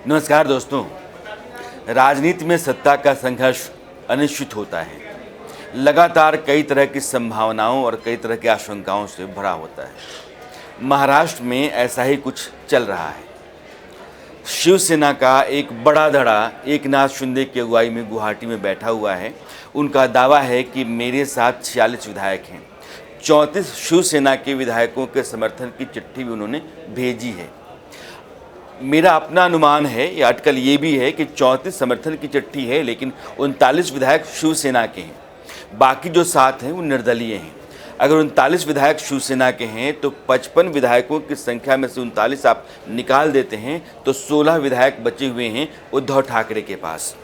नमस्कार दोस्तों। राजनीति में सत्ता का संघर्ष अनिश्चित होता है। लगातार कई तरह की संभावनाओं और कई तरह की आशंकाओं से भरा होता है। महाराष्ट्र में ऐसा ही कुछ चल रहा है। शिवसेना का एक बड़ा धड़ा एकनाथ शिंदे की अगुवाई में गुवाहाटी में बैठा हुआ है। उनका दावा है कि मेरे साथ 46 विधायक हैं। 34 शिवसेना के विधायकों के समर्थन की चिट्ठी भी उन्होंने भेजी है। मेरा अपना अनुमान है या अटकल ये भी है कि 34 समर्थन की चिट्ठी है, लेकिन 39 विधायक शिवसेना के हैं। बाकी जो 7 हैं वो निर्दलीय हैं। अगर 39 विधायक शिवसेना के हैं तो 55 विधायकों की संख्या में से 39 आप निकाल देते हैं तो 16 विधायक बचे हुए हैं उद्धव ठाकरे के पास।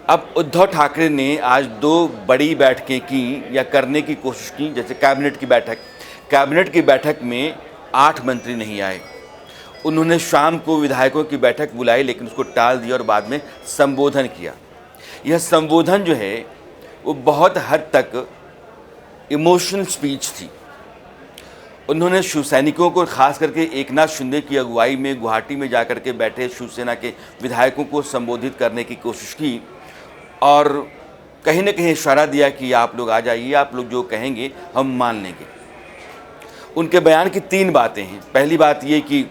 अब उद्धव ठाकरे ने आज 2 बड़ी बैठकें की या करने की कोशिश की, जैसे कैबिनेट की बैठक में 8 मंत्री नहीं आए। उन्होंने शाम को विधायकों की बैठक बुलाई, लेकिन उसको टाल दिया और बाद में संबोधन किया। यह संबोधन जो है वो बहुत हद तक इमोशनल स्पीच थी। उन्होंने शिवसैनिकों को, खास करके एकनाथ शिंदे की अगुवाई में गुवाहाटी में जाकर के बैठे शिवसेना के विधायकों को संबोधित करने की कोशिश की और कहीं न कहीं इशारा दिया कि आप लोग आ जाइए, आप लोग जो कहेंगे हम मान लेंगे। उनके बयान की 3 बातें हैं। पहली बात ये कि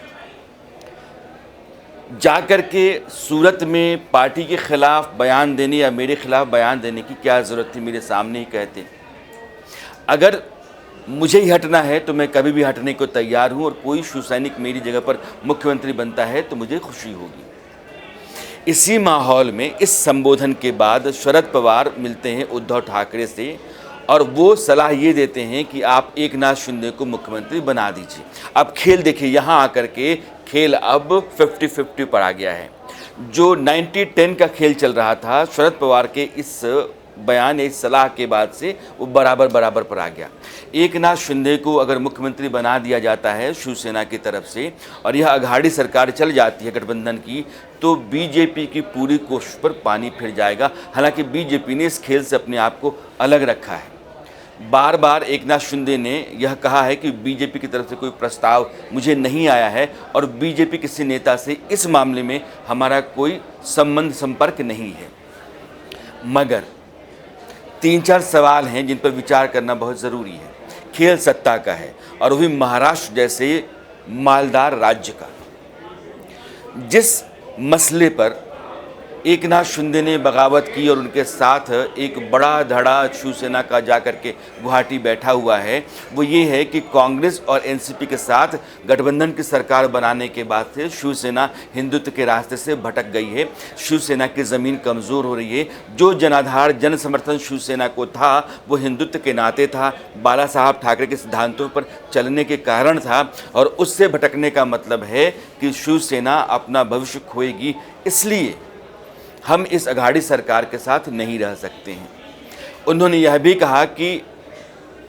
जाकर के सूरत में पार्टी के खिलाफ बयान देने या मेरे खिलाफ बयान देने की क्या ज़रूरत थी, मेरे सामने ही कहते। अगर मुझे ही हटना है तो मैं कभी भी हटने को तैयार हूं और कोई शिवसैनिक मेरी जगह पर मुख्यमंत्री बनता है तो मुझे खुशी होगी। इसी माहौल में इस संबोधन के बाद शरद पवार मिलते हैं उद्धव ठाकरे से और वो सलाह ये देते हैं कि आप एकनाथ शिंदे को मुख्यमंत्री बना दीजिए। अब खेल देखिए, यहाँ आकर के खेल अब 50-50 पर आ गया है। जो 90-10 का खेल चल रहा था शरद पवार के इस बयान, इस सलाह के बाद से वो बराबर पर आ गया। एकनाथ शिंदे को अगर मुख्यमंत्री बना दिया जाता है शिवसेना की तरफ से और यह अघाड़ी सरकार चल जाती है गठबंधन की, तो बीजेपी की पूरी कोशिश पर पानी फिर जाएगा। हालांकि बीजेपी ने इस खेल से अपने आप को अलग रखा है। बार बार एकनाथ शिंदे ने यह कहा है कि बीजेपी की तरफ से कोई प्रस्ताव मुझे नहीं आया है और बीजेपी किसी नेता से इस मामले में हमारा कोई संपर्क नहीं है। मगर 3-4 सवाल हैं जिन पर विचार करना बहुत ज़रूरी है। खेल सत्ता का है और वही महाराष्ट्र जैसे मालदार राज्य का। जिस मसले पर एकनाथ शिंदे ने बगावत की और उनके साथ एक बड़ा धड़ा शिवसेना का जाकर के गुवाहाटी बैठा हुआ है, वो ये है कि कांग्रेस और एनसीपी के साथ गठबंधन की सरकार बनाने के बाद से शिवसेना हिंदुत्व के रास्ते से भटक गई है। शिवसेना की ज़मीन कमज़ोर हो रही है। जो जनाधार जन समर्थन शिवसेना को था वो हिंदुत्व के नाते था, बाला साहब ठाकरे के सिद्धांतों पर चलने के कारण था और उससे भटकने का मतलब है कि शिवसेना अपना भविष्य खोएगी। इसलिए हम इस अघाड़ी सरकार के साथ नहीं रह सकते हैं। उन्होंने यह भी कहा कि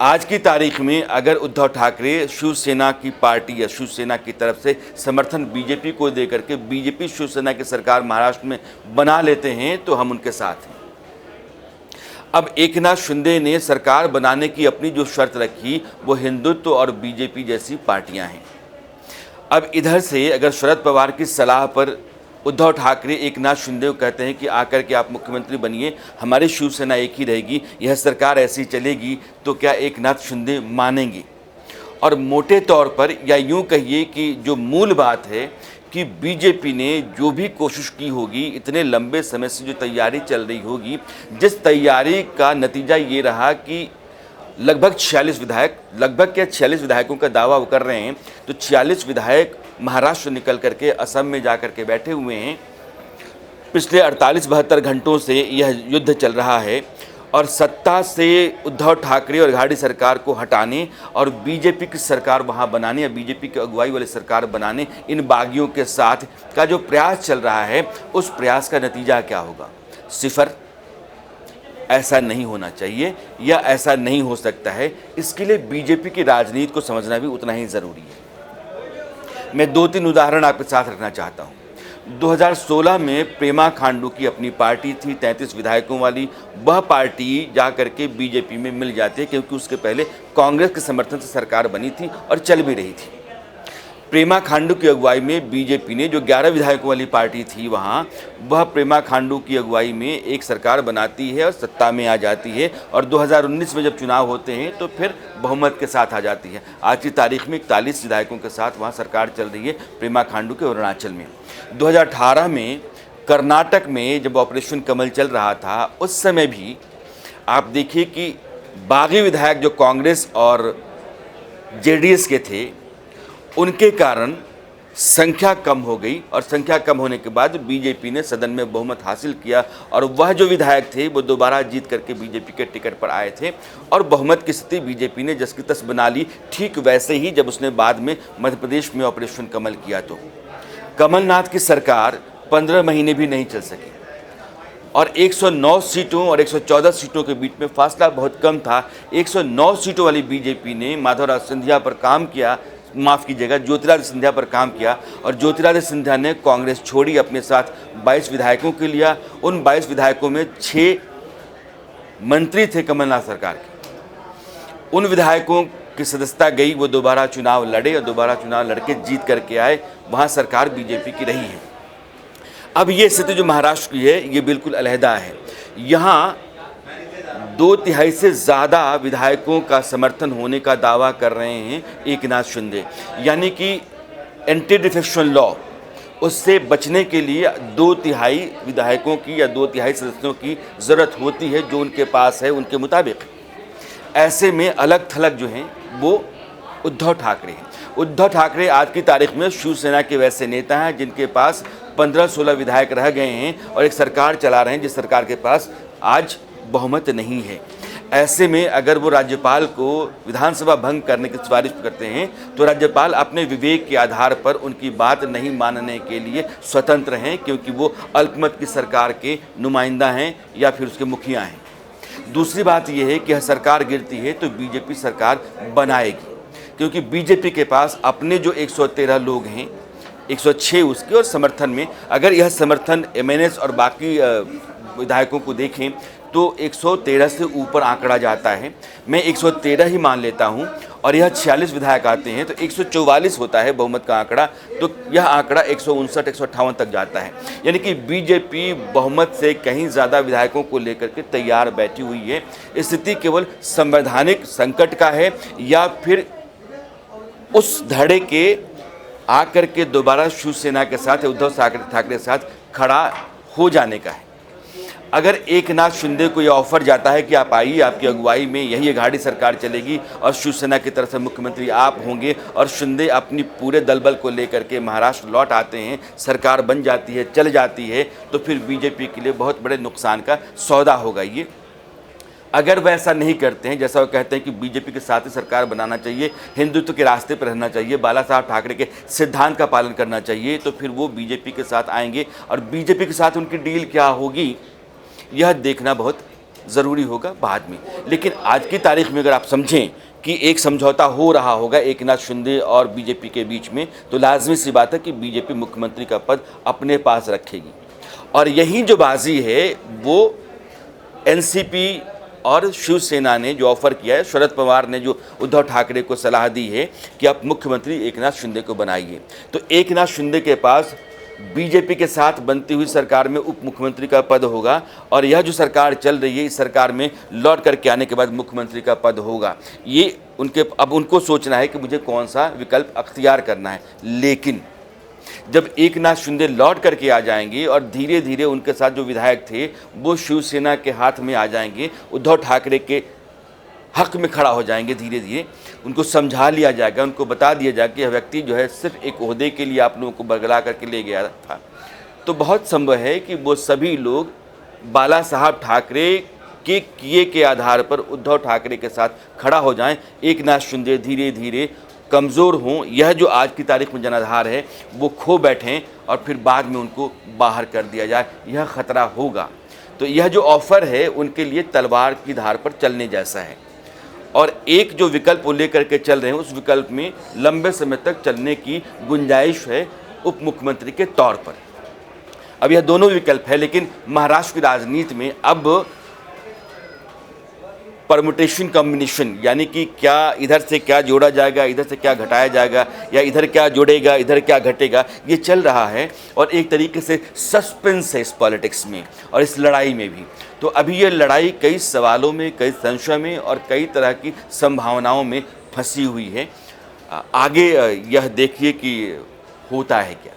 आज की तारीख में अगर उद्धव ठाकरे शिवसेना की पार्टी या शिवसेना की तरफ से समर्थन बीजेपी को देकर के बीजेपी शिवसेना की सरकार महाराष्ट्र में बना लेते हैं तो हम उनके साथ हैं। अब एकनाथ शिंदे ने सरकार बनाने की अपनी जो शर्त रखी वो हिंदुत्व और बीजेपी जैसी पार्टियां हैं। अब इधर से अगर शरद पवार की सलाह पर उद्धव ठाकरे एकनाथ शिंदे को कहते हैं कि आकर के आप मुख्यमंत्री बनिए, हमारी शिवसेना एक ही रहेगी, यह सरकार ऐसी चलेगी, तो क्या एकनाथ शिंदे मानेंगे? और मोटे तौर पर या यूं कहिए कि जो मूल बात है कि बीजेपी ने जो भी कोशिश की होगी, इतने लंबे समय से जो तैयारी चल रही होगी, जिस तैयारी का नतीजा ये रहा कि लगभग 46 विधायकों का दावा वो कर रहे हैं, तो 46 विधायक महाराष्ट्र निकल करके असम में जा कर के बैठे हुए हैं। पिछले 48-72 घंटों से यह युद्ध चल रहा है और सत्ता से उद्धव ठाकरे और अघाड़ी सरकार को हटाने और बीजेपी की सरकार वहां बनाने या बीजेपी की अगुवाई वाली सरकार बनाने, इन बागियों के साथ का जो प्रयास चल रहा है, उस प्रयास का नतीजा क्या होगा? सिफर। ऐसा नहीं होना चाहिए या ऐसा नहीं हो सकता है। इसके लिए बीजेपी की राजनीति को समझना भी उतना ही ज़रूरी है। मैं 2-3 उदाहरण आपके साथ रखना चाहता हूँ। 2016 में प्रेमा खांडू की अपनी पार्टी थी 33 विधायकों वाली। वह पार्टी जा करके बीजेपी में मिल जाती है क्योंकि उसके पहले कांग्रेस के समर्थन से सरकार बनी थी और चल भी रही थी। प्रेमा खांडू की अगुवाई में बीजेपी ने, जो 11 विधायकों वाली पार्टी थी वहाँ, वह प्रेमा खांडू की अगुवाई में एक सरकार बनाती है और सत्ता में आ जाती है, और 2019 में जब चुनाव होते हैं तो फिर बहुमत के साथ आ जाती है। आज की तारीख में 41 विधायकों के साथ वहाँ सरकार चल रही है प्रेमा खांडू के अरुणाचल में। 2018 में कर्नाटक में जब ऑपरेशन कमल चल रहा था, उस समय भी आप देखिए कि बागी विधायक जो कांग्रेस और जेडीएस के थे, उनके कारण संख्या कम हो गई, और संख्या कम होने के बाद बीजेपी ने सदन में बहुमत हासिल किया, और वह जो विधायक थे वो दोबारा जीत करके बीजेपी के टिकट पर आए थे, और बहुमत की स्थिति बीजेपी ने जस की तस बना ली। ठीक वैसे ही जब उसने बाद में मध्य प्रदेश में ऑपरेशन कमल किया तो कमलनाथ की सरकार 15 महीने भी नहीं चल सकी, और 109 सीटों और 114 सीटों के बीच में फासला बहुत कम था। 109 सीटों वाली बीजेपी ने माधवराज सिंधिया पर काम किया, माफ़ कीजिएगा, ज्योतिरादित्य सिंधिया पर काम किया, और ज्योतिरादित्य सिंधिया ने कांग्रेस छोड़ी, अपने साथ 22 विधायकों के लिया। उन 22 विधायकों में 6 मंत्री थे कमलनाथ सरकार के। उन विधायकों की सदस्यता गई, वो दोबारा चुनाव लड़े और दोबारा चुनाव लड़के जीत करके आए, वहाँ सरकार बीजेपी की रही है। अब ये स्थिति जो महाराष्ट्र की है ये बिल्कुल अलहदा है। यहाँ 2/3 से ज़्यादा विधायकों का समर्थन होने का दावा कर रहे हैं एकनाथ शिंदे, यानी कि एंटी डिफेक्शन लॉ, उससे बचने के लिए 2/3 विधायकों की या 2/3 सदस्यों की ज़रूरत होती है, जो उनके पास है उनके मुताबिक। ऐसे में अलग थलग जो हैं वो उद्धव ठाकरे हैं। उद्धव ठाकरे आज की तारीख में शिवसेना के वैसे नेता हैं जिनके पास 15-16 विधायक रह गए हैं और एक सरकार चला रहे हैं जिस सरकार के पास आज बहुमत नहीं है। ऐसे में अगर वो राज्यपाल को विधानसभा भंग करने की सिफारिश करते हैं तो राज्यपाल अपने विवेक के आधार पर उनकी बात नहीं मानने के लिए स्वतंत्र हैं, क्योंकि वो अल्पमत की सरकार के नुमाइंदा हैं या फिर उसके मुखिया हैं। दूसरी बात यह है कि सरकार गिरती है तो बीजेपी सरकार बनाएगी, क्योंकि बीजेपी के पास अपने जो 113 लोग हैं, 106 उसके, और समर्थन में अगर यह समर्थन एमएनएस और बाकी विधायकों को देखें तो 113 से ऊपर आंकड़ा जाता है। मैं 113 ही मान लेता हूं, और यह 46 विधायक आते हैं तो 144 होता है बहुमत का आंकड़ा, तो यह आंकड़ा 159-158 तक जाता है। यानी कि बीजेपी बहुमत से कहीं ज़्यादा विधायकों को लेकर के तैयार बैठी हुई है। स्थिति केवल संवैधानिक संकट का है या फिर उस धड़े के आकर के दोबारा शिवसेना के साथ उद्धव ठाकरे के साथ खड़ा हो जाने का है। अगर एकनाथ शिंदे को यह ऑफर जाता है कि आप आइए, आपकी अगुवाई में यही अघाड़ी सरकार चलेगी और शिवसेना की तरफ से मुख्यमंत्री आप होंगे, और शिंदे अपनी पूरे दलबल को लेकर के महाराष्ट्र लौट आते हैं, सरकार बन जाती है, चल जाती है, तो फिर बीजेपी के लिए बहुत बड़े नुकसान का सौदा होगा ये। अगर वह ऐसा नहीं करते हैं, जैसा वो कहते हैं कि बीजेपी के साथ ही सरकार बनाना चाहिए, हिंदुत्व के रास्ते पर रहना चाहिए, बाला साहब ठाकरे के सिद्धांत का पालन करना चाहिए, तो फिर वो बीजेपी के साथ आएंगे, और बीजेपी के साथ उनकी डील क्या होगी यह देखना बहुत ज़रूरी होगा बाद में। लेकिन आज की तारीख में अगर आप समझें कि एक समझौता हो रहा होगा एकनाथ शिंदे और बीजेपी के बीच में, तो लाजमी सी बात है कि बीजेपी मुख्यमंत्री का पद अपने पास रखेगी। और यही जो बाजी है वो एनसीपी और शिवसेना ने जो ऑफर किया है, शरद पवार ने जो उद्धव ठाकरे को सलाह दी है कि आप मुख्यमंत्री एकनाथ शिंदे को बनाइए, तो एकनाथ शिंदे के पास बीजेपी के साथ बनती हुई सरकार में उप मुख्यमंत्री का पद होगा, और यह जो सरकार चल रही है इस सरकार में लौट करके आने के बाद मुख्यमंत्री का पद होगा। ये उनके अब उनको सोचना है कि मुझे कौन सा विकल्प अख्तियार करना है। लेकिन जब एकनाथ शिंदे लौट करके आ जाएंगे और धीरे धीरे उनके साथ जो विधायक थे वो शिवसेना के हाथ में आ जाएंगे, उद्धव ठाकरे के हक में खड़ा हो जाएंगे, धीरे धीरे उनको समझा लिया जाएगा, उनको बता दिया जाएगा कि यह व्यक्ति जो है सिर्फ एक ओहदे के लिए आप लोगों को बरगला करके ले गया था, तो बहुत संभव है कि वो सभी लोग बाला साहब ठाकरे के किए के आधार पर उद्धव ठाकरे के साथ खड़ा हो जाएं, एकनाथ शिंदे धीरे धीरे कमज़ोर हों, यह जो आज की तारीख में जनाधार है वो खो बैठें और फिर बाद में उनको बाहर कर दिया जाए, यह ख़तरा होगा। तो यह जो ऑफ़र है उनके लिए तलवार की धार पर चलने जैसा है, और एक जो विकल्प वो लेकर के चल रहे हैं उस विकल्प में लंबे समय तक चलने की गुंजाइश है उप मुख्यमंत्री के तौर पर। अब यह दोनों विकल्प है, लेकिन महाराष्ट्र की राजनीति में अब परमुटेशन कॉम्बिनेशन, यानी कि क्या इधर से क्या जोड़ा जाएगा, इधर से क्या घटाया जाएगा, या इधर क्या जुड़ेगा इधर क्या घटेगा, ये चल रहा है। और एक तरीके से सस्पेंस है इस पॉलिटिक्स में और इस लड़ाई में भी। तो अभी ये लड़ाई कई सवालों में, कई संशय में और कई तरह की संभावनाओं में फंसी हुई है। आगे यह देखिए कि होता है क्या।